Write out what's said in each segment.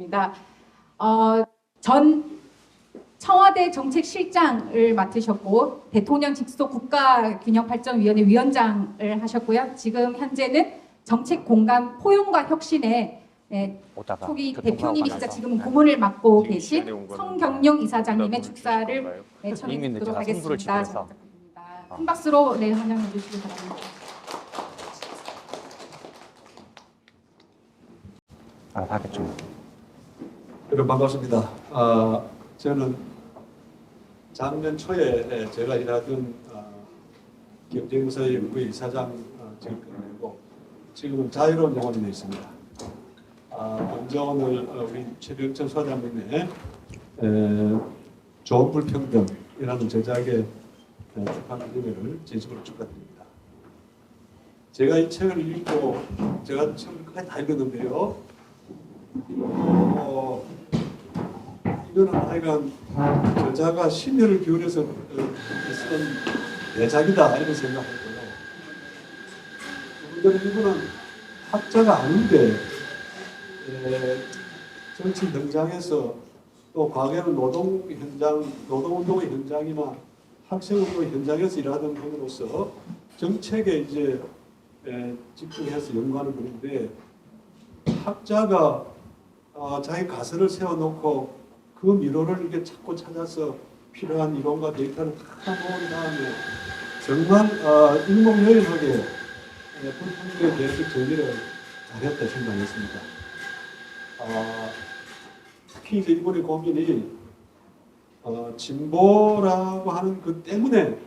입니다. 전 청와대 정책실장을 맡으셨고 대통령 직속 국가균형발전위원회 위원장을 하셨고요. 지금 현재는 정책공감 포용과 혁신의 초기 대표님이시자 지금은 고문을 맡고 계신 성경용 이사장님의 축사를 청해 듣도록 하겠습니다. 큰 박수로 환영해 주시기 바랍니다. 하겠죠. 여러분 반갑습니다. 저는 작년 초에 제가 일하던 경제부서연구회 이사장 직을 끝내고 지금은 자유로운 영혼이 되어 있습니다. 먼저 오늘 우리 최병철 소장님의 좋은 불평등이라는 제작의 출판 기념회를 진심으로 축하드립니다. 제가 이 책을 읽고 제가 처음까지 다 읽었는데요. 이거는 하여간 저자가 심혈을 기울여서 쓴 대작이다 이런 생각했고요. 이거는 학자가 아닌데 정치 현장에서 또 과거에는 노동운동의 현장이나 학생운동의 현장에서 일하던 분으로서 정책에 이제 집중해서 연구하는 분인데 학자가 자기 가설을 세워놓고 그 미로를 이렇게 찾고 찾아서 필요한 이론과 데이터를 다 모은 다음에 정말 일목요연하게 불평등에 대해서 정리를 잘했다 생각했습니다. 특히 이제 이번에 고민이 진보라고 하는 그 때문에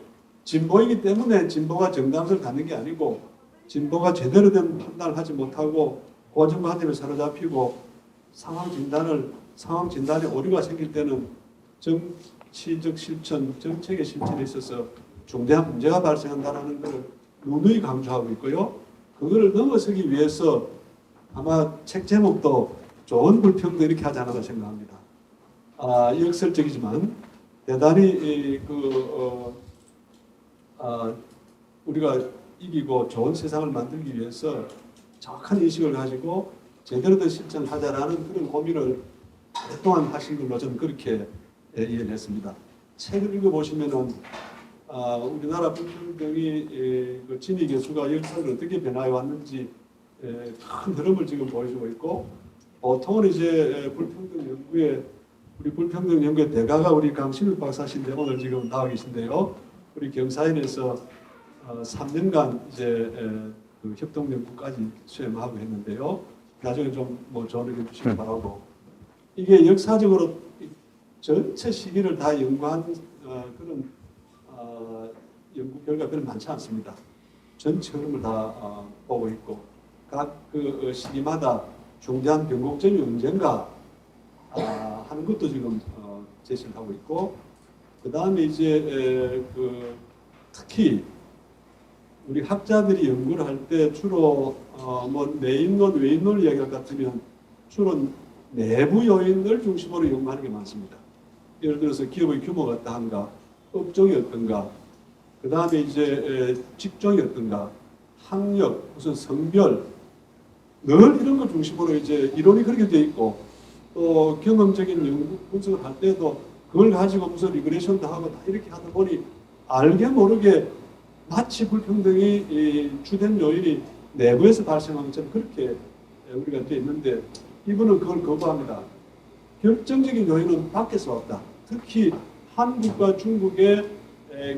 진보이기 때문에 진보가 정당성을 갖는 게 아니고 진보가 제대로 된 판단을 하지 못하고 고정관념에 사로잡히고 상황 진단에 오류가 생길 때는 정치적 실천, 정책의 실천에 있어서 중대한 문제가 발생한다는 것을 누누이 강조하고 있고요. 그거를 넘어서기 위해서 아마 책 제목도 좋은 불평등 이렇게 하지 않았나 생각합니다. 역설적이지만 대단히 우리가 이기고 좋은 세상을 만들기 위해서 정확한 인식을 가지고 제대로 된 실천을 하자라는 그런 고민을 오랫동안 하신 걸로 저는 그렇게 이해를 했습니다. 책을 읽어보시면은 우리나라 불평등이 그 진위 개수가 역사를 어떻게 변화해 왔는지 큰 흐름을 지금 보여주고 있고 보통은 이제 우리 불평등 연구의 대가가 우리 강신욱 박사신데 오늘 지금 나와 계신데요. 우리 경사인에서 3년간 이제 그 협동연구까지 수행하고 했는데요. 나중에 좀 좋은 의견 주시기 바라고. 이게 역사적으로 전체 시기를 다 연구한 그런 연구 결과 별로 많지 않습니다. 전체 흐름을 다 보고 있고 각 그 시기마다 중대한 변곡점이 언젠가 하는 것도 지금 제시를 하고 있고 그 다음에 이제 특히 우리 학자들이 연구를 할 때 주로 내인론, 외인론 이야기할 것 같으면 주로 내부 요인을 중심으로 연구하는 게 많습니다. 예를 들어서 기업의 규모가 어떠한가, 업종이 어떤가, 그 다음에 이제 직종이 어떤가, 학력, 무슨 성별, 늘 이런 걸 중심으로 이제 이론이 그렇게 되어 있고 또 경험적인 연구 분석을 할 때도 그걸 가지고 무슨 리그레이션도 하고 다 이렇게 하다 보니 알게 모르게 마치 불평등이 주된 요인이 내부에서 발생하는 것처럼 그렇게 우리가 되어 있는데 이분은 그걸 거부합니다. 결정적인 요인은 밖에서 왔다. 특히 한국과 중국의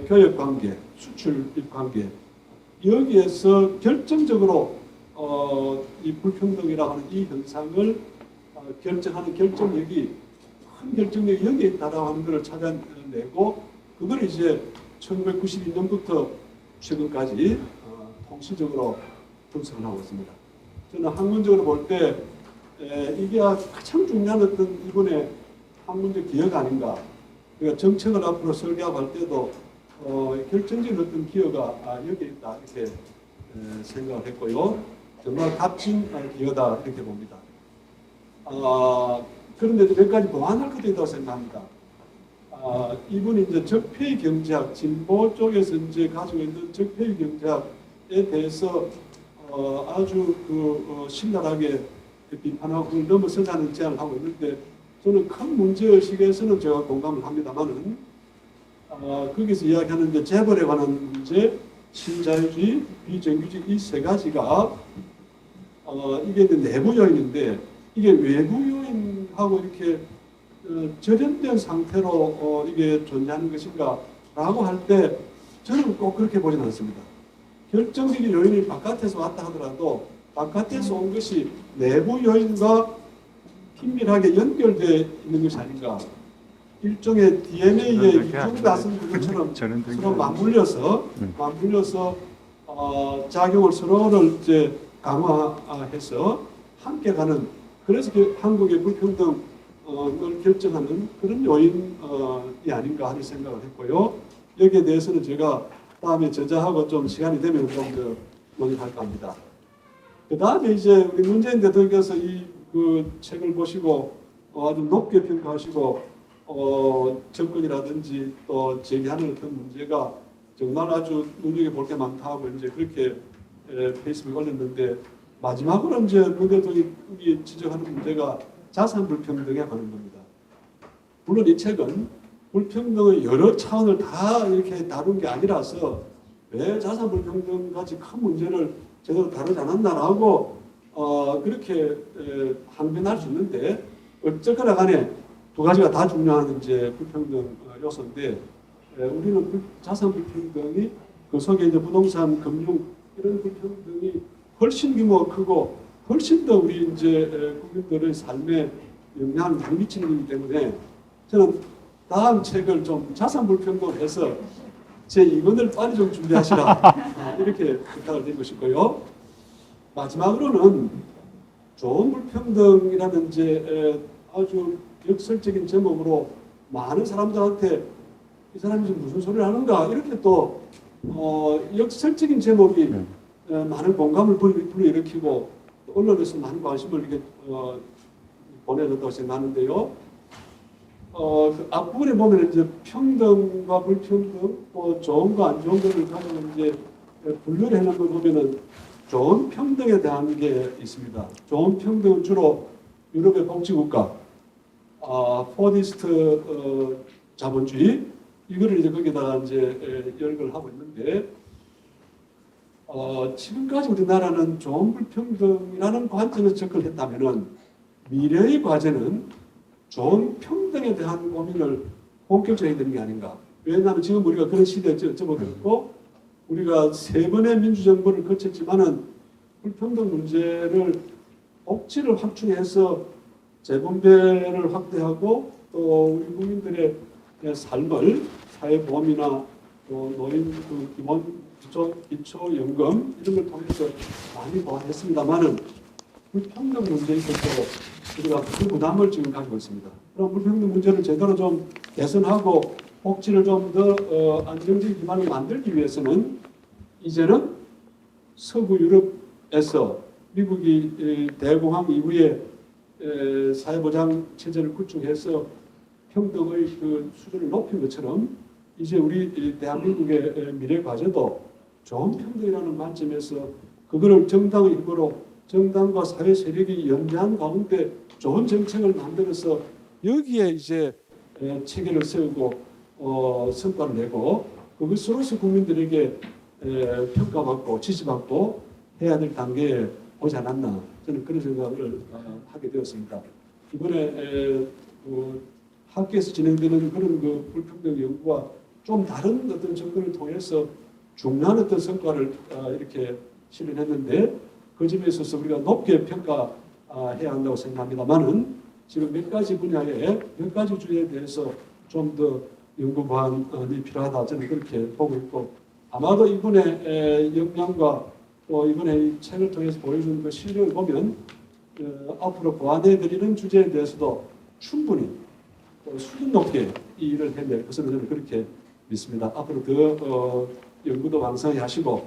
교역관계, 수출입관계 여기에서 결정적으로 이 불평등이라고 하는 이 현상을 결정하는 결정력이 큰 결정력이 여기에 있다라고 하는 것을 찾아내고 그걸 이제 1992년부터 최근까지 통시적으로 분석을 하고 있습니다. 저는 학문적으로 볼 때 이게 가장 중요한 어떤 이번에 학문적 기여가 아닌가. 그러니까 정책을 앞으로 설계하고 할 때도 결정적인 어떤 기여가 여기에 있다 이렇게 생각을 했고요. 정말 값진 기여다 이렇게 봅니다. 그런데 몇 가지 보완할 것도 있다고 생각합니다. 이분이 이제 적폐의 경제학, 진보 쪽에서 이제 가지고 있는 적폐의 경제학에 대해서 아주 신랄하게 비판하고 그걸 넘어서자는 제안을 하고 있는데 저는 큰 문제의식에서는 제가 공감을 합니다만은 거기서 이야기하는 이제 재벌에 관한 문제, 신자유주의, 비정규주의 이 세 가지가 이게 이제 내부 요인인데 이게 외부 요인하고 이렇게 절연된 상태로 이게 존재하는 것인가라고 할 때 저는 꼭 그렇게 보지는 않습니다. 결정적인 요인이 바깥에서 왔다 하더라도 바깥에서 온 것이 내부 요인과 긴밀하게 연결되어 있는 것이 아닌가. 일종의 DNA의 이중다성 구조처럼 서로 맞물려서 작용을 서로를 이제 강화해서 함께 가는, 그래서 한국의 불평등을 결정하는 그런 요인이 아닌가 하는 생각을 했고요. 여기에 대해서는 제가 다음에 저자하고 좀 시간이 되면 좀 더 논의할까 합니다. 그 다음에 이제 우리 문재인 대통령께서 그 책을 보시고 아주 높게 평가하시고 정권이라든지 또 제기하는 어떤 문제가 정말 아주 눈여겨볼 게 많다 하고 이제 그렇게 페이스북에 올렸는데 마지막으로 이제 문 대통령이 지적하는 문제가 자산 불평등에 관한 겁니다. 물론 이 책은 불평등의 여러 차원을 다 이렇게 다룬 게 아니라서 왜 자산 불평등 같이 큰 문제를 제대로 다루지 않았나라고 그렇게 항변할 수 있는데 어쨌거나 간에 두 가지가 다 중요한 이제 불평등 요소인데 우리는 자산 불평등이 그 속에 이제 부동산, 금융 이런 불평등이 훨씬 규모가 크고 훨씬 더 우리 이제 국민들의 삶에 영향을 많이 미치는 거기 때문에 저는 다음 책을 좀 자산 불평등을 해서 제 2권을 빨리 좀 준비하시라 이렇게 부탁을 드리고 싶고요. 마지막으로는 좋은 불평등이라는 이제 아주 역설적인 제목으로 많은 사람들한테 이 사람이 지금 무슨 소리를 하는가 이렇게 또 역설적인 제목이 많은 공감을 불러일으키고 언론에서 많은 관심을 이렇게 보내줬다고 생각하는데요. 그 앞부분에 보면 이제 평등과 불평등, 또 좋은과 안 좋은 것을 가지고 이제 분류를 해놓은 걸 보면은 좋은 평등에 대한 게 있습니다. 좋은 평등은 주로 유럽의 복지국가, 포디스트 자본주의 이거를 이제 거기다가 이제 열거를 하고 있는데 지금까지 우리나라는 좋은 불평등이라는 관점에서 접근을 했다면은 미래의 과제는 좋은 평등에 대한 고민을 본격적으로 해야 되는 게 아닌가. 왜냐하면 지금 우리가 그런 시대에 접어들었고 우리가 3번의 민주정부를 거쳤지만은 불평등 문제를 복지를 확충해서 재분배를 확대하고 또 우리 국민들의 삶을 사회보험이나 또 노인 그 기본 기초연금 이런 걸 통해서 많이 보완했습니다만은 불평등 문제에 있어서 우리가 그 부담을 지금 가지고 있습니다. 그럼 불평등 문제를 제대로 좀 개선하고 복지를 좀 더 안정적인 기반을 만들기 위해서는 이제는 서구 유럽에서 미국이 대공황 이후에 사회보장 체제를 구축해서 평등의 그 수준을 높인 것처럼 이제 우리 대한민국의 미래 과제도 좋은 평등이라는 관점에서 그거를 정당의 힘으로 정당과 사회 세력이 연대한 가운데 좋은 정책을 만들어서 여기에 이제 체계를 세우고 성과를 내고 그것으로서 국민들에게 평가받고 지지받고 해야 될 단계에 오지 않았나 저는 그런 생각을 하게 되었습니다. 이번에 학교에서 진행되는 그런 그 불평등 연구와 좀 다른 어떤 접근을 통해서 중요한 어떤 성과를 이렇게 실현했는데 그 점에 있어서 우리가 높게 평가해야 한다고 생각합니다만은 지금 몇 가지 분야에 몇 가지 주제에 대해서 좀 더 연구 보완이 필요하다 저는 그렇게 보고 있고 아마도 이분의 역량과 또 이번에 이 책을 통해서 보여주는 그 실력을 보면 앞으로 보완해드리는 주제에 대해서도 충분히 수준 높게 이 일을 해낼 것으로 저는 그렇게 믿습니다. 앞으로 더 연구도 왕성히 하시고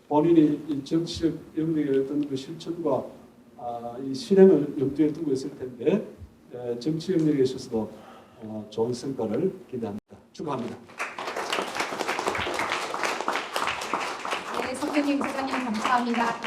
본인이 이 정치적 영역의 어떤 그 실천과 이 실행을 염두에 두고 있을 텐데 정치 영역에 있어서도 좋은 성과를 기대합니다. 축하합니다. 네, 선생님, 소장님 감사합니다.